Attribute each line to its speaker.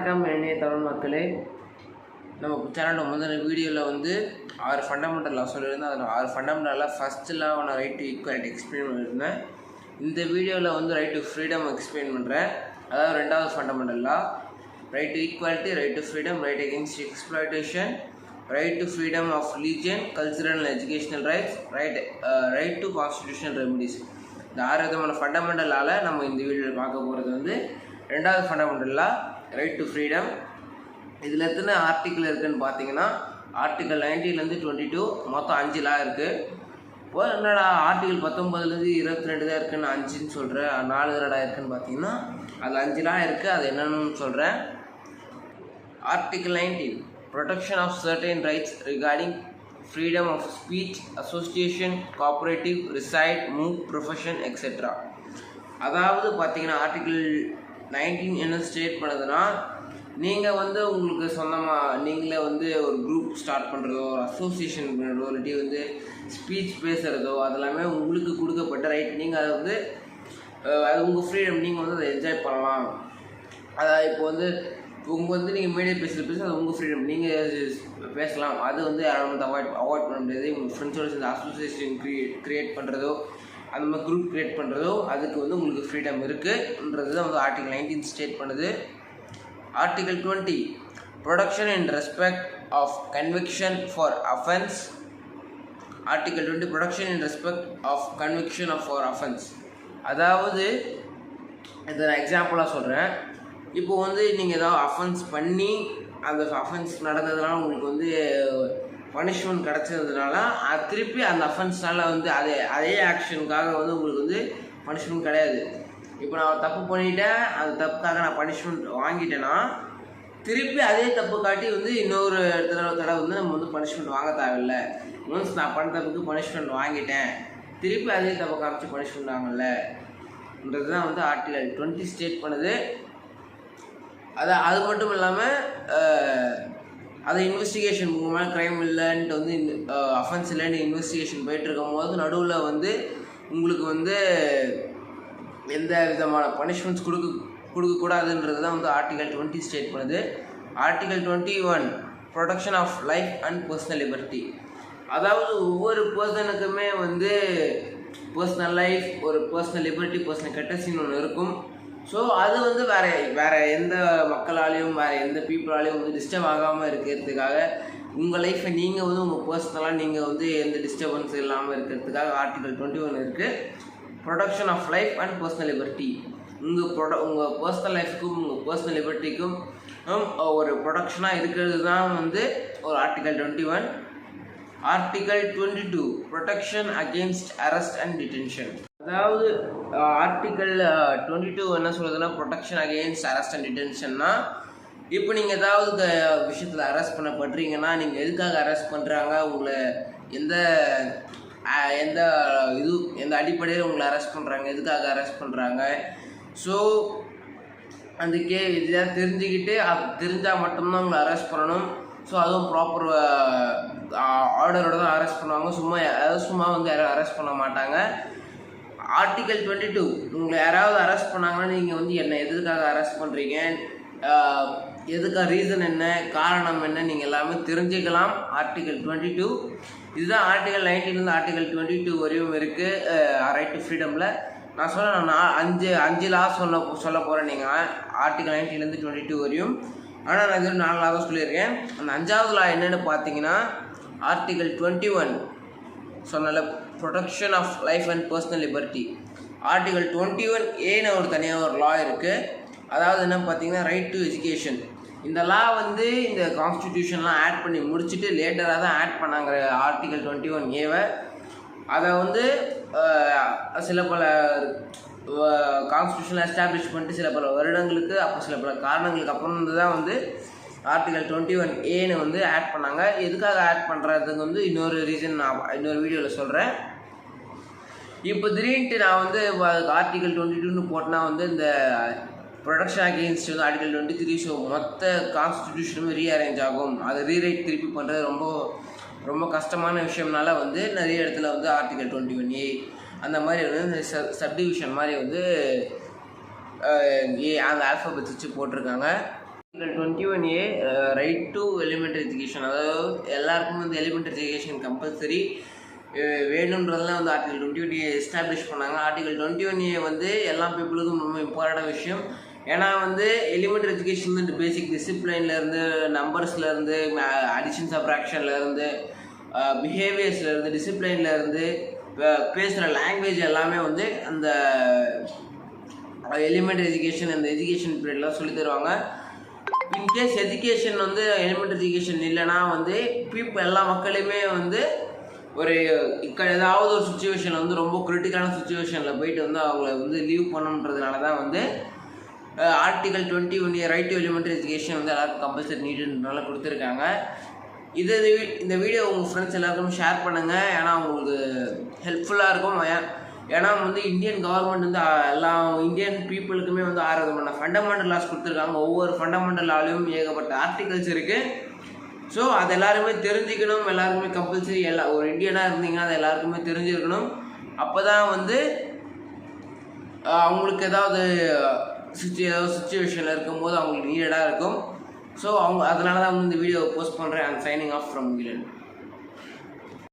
Speaker 1: வணக்கம் என்னைய தமிழ் மக்களே. நம்ம சேனலில் முதல்ல வீடியோவில் வந்து 6 ஃபண்டமெண்டல் லா சொல்லியிருந்தேன். அதில் 6 ஃபண்டமெண்டலாக ஃபஸ்ட் லா நான் ரைட் டு ஈக்குவாலிட்டி எக்ஸ்பிளைன் பண்ணியிருந்தேன். இந்த வீடியோவில் வந்து ரைட் டு ஃப்ரீடம் எக்ஸ்பிளைன் பண்ணுறேன். அதாவது 2வது fundamental law, right to equality, right to freedom, right against exploitation, right to freedom of religion, cultural and educational rights, right to constitutional remedies. இந்த 6 விதமான fundamental லாவில் நம்ம இந்த வீடியோவில் பார்க்க போகிறது வந்து 2வது fundamental law, right to freedom. இதில் எத்தனை ஆர்டிக்கிள் இருக்குதுன்னு பார்த்தீங்கன்னா, ஆர்டிக்கல் 19லேருந்து 22 மொத்தம் 5 லா இருக்குது. இப்போ என்னடா ஆர்டிக்கல் 19லேருந்து 22 தான் இருக்குதுன்னு 5ன்னு சொல்கிறேன், 4 தடவை இருக்குதுன்னு பார்த்தீங்கன்னா அதில் 5 லா இருக்குது. அது என்னென்னு சொல்கிறேன். Article 19, protection of certain rights regarding freedom of speech, association, cooperative, reside, move, profession etcetera. அதாவது பார்த்தீங்கன்னா ஆர்டிக்கிள் 19 என்ன ஸ்டேட் பண்ணுதுன்னா, நீங்கள் வந்து உங்களுக்கு சொந்தமாக நீங்களே வந்து ஒரு குரூப் ஸ்டார்ட் பண்ணுறதோ, ஒரு அசோசியேஷன் பண்ணுறதோ, இல்லாட்டி வந்து ஸ்பீச் பேசுகிறதோ, அதெல்லாமே உங்களுக்கு கொடுக்கப்பட்ட ரைட். நீங்கள் அதை வந்து அது உங்கள் ஃப்ரீடம், நீங்கள் வந்து அதை என்ஜாய் பண்ணலாம். அதாவது இப்போ வந்து நீங்கள் மீடியா பேசுகிற அது உங்கள் ஃப்ரீடம், நீங்கள் பேசலாம். அது வந்து யாரும் வந்து அவாய்ட் பண்ண முடியாது. உங்கள் ஃப்ரெண்ட்ஸோட சேர்ந்து அசோசியேஷன் க்ரியேட் பண்ணுறதோ, அந்த மாதிரி குரூப் க்ரியேட் பண்ணுறதோ, அதுக்கு வந்து உங்களுக்கு ஃப்ரீடம் இருக்குன்றது தான் வந்து ஆர்டிகல் 19 ஸ்டேட் பண்ணுது. Article 20, protection in respect of conviction for offence. Article 20, protection in respect of conviction for offence. அதாவது இதை நான் எக்ஸாம்பிளாக சொல்கிறேன். இப்போ வந்து நீங்கள் ஏதாவது அஃபென்ஸ் பண்ணி அந்த அஃபென்ஸ் நடந்ததுனால உங்களுக்கு வந்து பனிஷ்மெண்ட் கிடச்சதுனால அது திருப்பி அந்த அஃபென்ஸ்னால வந்து அதே ஆக்ஷனுக்காக வந்து உங்களுக்கு வந்து பனிஷ்மெண்ட் கிடையாது. இப்போ நான் தப்பு பண்ணிவிட்டேன், அந்த தப்புக்காக நான் பனிஷ்மெண்ட் வாங்கிட்டேன்னா திருப்பி அதே தப்பு காட்டி வந்து இன்னொரு தடவை வந்து நம்ம வந்து பனிஷ்மெண்ட் வாங்க தேவையில்லை. ஒன்ஸ் நான் பண்ண தப்புக்கு பனிஷ்மெண்ட் வாங்கிட்டேன், திருப்பி அதே தப்பை காமிச்சு பனிஷ்மெண்ட் வாங்கலைன்றது தான் வந்து ஆர்டிகல் 20 ஸ்டேட் பண்ணுது. அது மட்டும் இல்லாமல் அதை இன்வெஸ்டிகேஷன் உங்கள் மேலே க்ரைம் இல்லைன்ட்டு வந்து அஃபென்ஸ் இல்லைன்னு இன்வெஸ்டிகேஷன் போயிட்டுருக்கும் போது நடுவில் வந்து உங்களுக்கு வந்து எந்த விதமான பனிஷ்மெண்ட்ஸ் கொடுக்கக்கூடாதுன்றது தான் வந்து ஆர்டிகல் 20 ஸ்டேட் பண்ணுது. Article 21, protection of life and personal liberty. அதாவது ஒவ்வொரு பர்சனுக்குமே வந்து பர்சனல் லைஃப், ஒரு பர்சனல் லிபர்ட்டி, பர்சனல் கட்டசின்னு ஒன்று இருக்கும். ஸோ அது வந்து வேறு எந்த மக்களாலேயும் வேறு எந்த பீப்புளாலேயும் வந்து டிஸ்டர்ப் ஆகாமல் இருக்கிறதுக்காக, உங்கள் லைஃப்பை நீங்கள் வந்து உங்கள் பர்சனலாக நீங்கள் வந்து எந்த டிஸ்டர்பன்ஸ் இல்லாமல் இருக்கிறதுக்காக ஆர்டிகல் 21 இருக்குது. Protection of life and personal liberty. உங்கள் பர்சனல் லைஃப்க்கும் உங்கள் பர்சனல் லிபர்ட்டிக்கும் ஒரு ப்ரொடெக்ஷனாக இருக்கிறது தான் வந்து ஒரு article 21. Article 22, protection against arrest and detention. அதாவது ஆர்டிகல் 22 என்ன சொல்லுதுன்னா, ப்ரொடெக்ஷன் அகெயின்ஸ்ட் அரெஸ்ட் அண்ட் டிடென்ஷன்னா, இப்போ நீங்கள் ஏதாவது விஷயத்தில் அரெஸ்ட் பண்ணப்படுறீங்கன்னா, நீங்கள் எதுக்காக அரெஸ்ட் பண்ணுறாங்க, உங்களை எந்த அடிப்படையில் உங்களை அரெஸ்ட் பண்ணுறாங்க, எதுக்காக அரெஸ்ட் பண்ணுறாங்க. ஸோ அந்த இதெல்லாம் தெரிஞ்சுக்கிட்டு அது தெரிஞ்சால் மட்டும்தான் உங்களை அரெஸ்ட் பண்ணணும். ஸோ அதுவும் ப்ராப்பர் ஆர்டரோட தான் அரெஸ்ட் பண்ணுவாங்க. சும்மா வந்து யாரும் அரெஸ்ட் பண்ண மாட்டாங்க. ஆர்டிகல் 22, உங்களை யாராவது அரெஸ்ட் பண்ணாங்கன்னா நீங்கள் வந்து என்ன எதுக்காக அரெஸ்ட் பண்ணுறீங்க, எதுக்காக ரீசன் என்ன, காரணம் என்ன, நீங்கள் எல்லாமே தெரிஞ்சுக்கலாம். ஆர்டிகல் 22 இதுதான் ஆர்டிகல் 19லேருந்து ஆர்டிகல் 22 வரையும் இருக்குது ரைட் டு ஃப்ரீடமில். நான் நான் 5 லா சொல்ல போகிறேன். நீங்கள் ஆர்டிகல் 19லேருந்து 22 வரையும், ஆனால் நான் இது 4 லா தான் சொல்லியிருக்கேன். அந்த 5வது லா என்னென்னு பார்த்தீங்கன்னா, ஆர்டிகல் 21 சொன்னால protection of life and personal liberty. Article 21A ஒரு தனியாக ஒரு லா இருக்குது. அதாவது என்ன பார்த்தீங்கன்னா, ரைட் டு எஜுகேஷன். இந்த லா வந்து இந்த கான்ஸ்டிடியூஷன்லாம் ஆட் பண்ணி முடிச்சுட்டு லேட்டராக தான் ஆட் பண்ணாங்க ஆர்டிகல் 21A. அதை வந்து சில பல கான்ஸ்டியூஷனில் எஸ்டாப்ளிஷ் பண்ணிட்டு சில பல வருடங்களுக்கு சில பல காரணங்களுக்கு அப்புறம் தான் வந்து ஆர்டிகல் 21A வந்து ஆட் பண்ணாங்க. எதுக்காக ஆட் பண்ணுறதுக்கு வந்து இன்னொரு ரீசன் நான் இன்னொரு வீடியோவில் சொல்கிறேன். இப்போ திடீர்னுட்டு நான் வந்து ஆர்டிகல் 22 போட்டேன்னா வந்து இந்த ப்ரொடக்ஷன் அகெயின்ஸ்ட் வந்து ஆர்டிகல் 23. ஸோ மொத்த கான்ஸ்டிடியூஷனுமே ரீஅரேஞ்ச் ஆகும். அதை ரீரைட் திருப்பி பண்ணுறது ரொம்ப கஷ்டமான விஷயம்னால வந்து நிறைய இடத்துல வந்து ஆர்டிகல் 21A அந்த மாதிரி வந்து சப்டிவிஷன் மாதிரி வந்து அந்த ஆல்ஃபாபெட்ஸ் வச்சு போட்டிருக்காங்க. 21A right to elementary education, அதாவது எல்லாருக்கும் வந்து எலிமெண்ட்ரி எஜுகேஷன் கம்பல்சரி வேணுன்றதுலாம் வந்து ஆர்டிகல் 21A எஸ்டாப்ளிஷ் பண்ணாங்க. ஆர்டிகல் 21A வந்து எல்லா பீப்புளுக்கும் ரொம்ப இம்பார்ட்டண்டான விஷயம். ஏன்னா வந்து எலிமெண்ட்ரி எஜுகேஷன் வந்து பேசிக் டிசிப்ளைன்லேருந்து, நம்பர்ஸ்லேருந்து, அடிஷன் சப்ராக்ஷன்லேருந்து, பிஹேவியர்ஸ்லேருந்து, டிசிப்ளைன்லேருந்து, பேசுகிற லாங்குவேஜ் எல்லாமே வந்து அந்த எலிமெண்ட்ரி எஜுகேஷன் அந்த எஜுகேஷன் பீரியட்லாம் சொல்லி தருவாங்க. இன்கேஸ் எஜுகேஷன் வந்து எலிமெண்ட்ரி எஜுகேஷன் இல்லைன்னா வந்து எல்லா மக்களுமே வந்து ஒரு ஏதாவது ஒரு சுச்சுவேஷனில் வந்து ரொம்ப கிரிட்டிக்கலான சுச்சுவேஷனில் போயிட்டு வந்து அவங்கள வந்து லீவ் பண்ணணுன்றதுனால தான் வந்து article 21A right to elementary education வந்து எல்லாருக்கும் கம்பல்சரி நீடுன்றனால கொடுத்துருக்காங்க. இந்த வீடியோ உங்கள் ஃப்ரெண்ட்ஸ் எல்லாருக்கும் ஷேர் பண்ணுங்கள், ஏன்னா அவங்களுக்கு ஹெல்ப்ஃபுல்லாக இருக்கும். ஏன்னா வந்து இந்தியன் கவர்மெண்ட் வந்து எல்லா இந்தியன் பீப்புளுக்குமே வந்து 6 விதமான ஃபண்டமெண்டல் லாஸ் கொடுத்துருக்காங்க. ஒவ்வொரு ஃபண்டமெண்டல் லாலையும் ஏகப்பட்ட ஆர்டிகல்ஸ் இருக்குது. ஸோ அது எல்லாருமே தெரிஞ்சுக்கணும். எல்லாருக்குமே கம்பல்சரி ஒரு இந்தியனாக இருந்தீங்கன்னா அது எல்லாருக்குமே தெரிஞ்சிருக்கணும். அப்போ தான் வந்து அவங்களுக்கு ஏதாவது சுச்சுவேஷனில் இருக்கும்போது அவங்களுக்கு நீடடாக இருக்கும். ஸோ அதனால தான் வந்து இந்த வீடியோவை போஸ்ட் பண்ணுறேன். I'm signing off from கிலன்.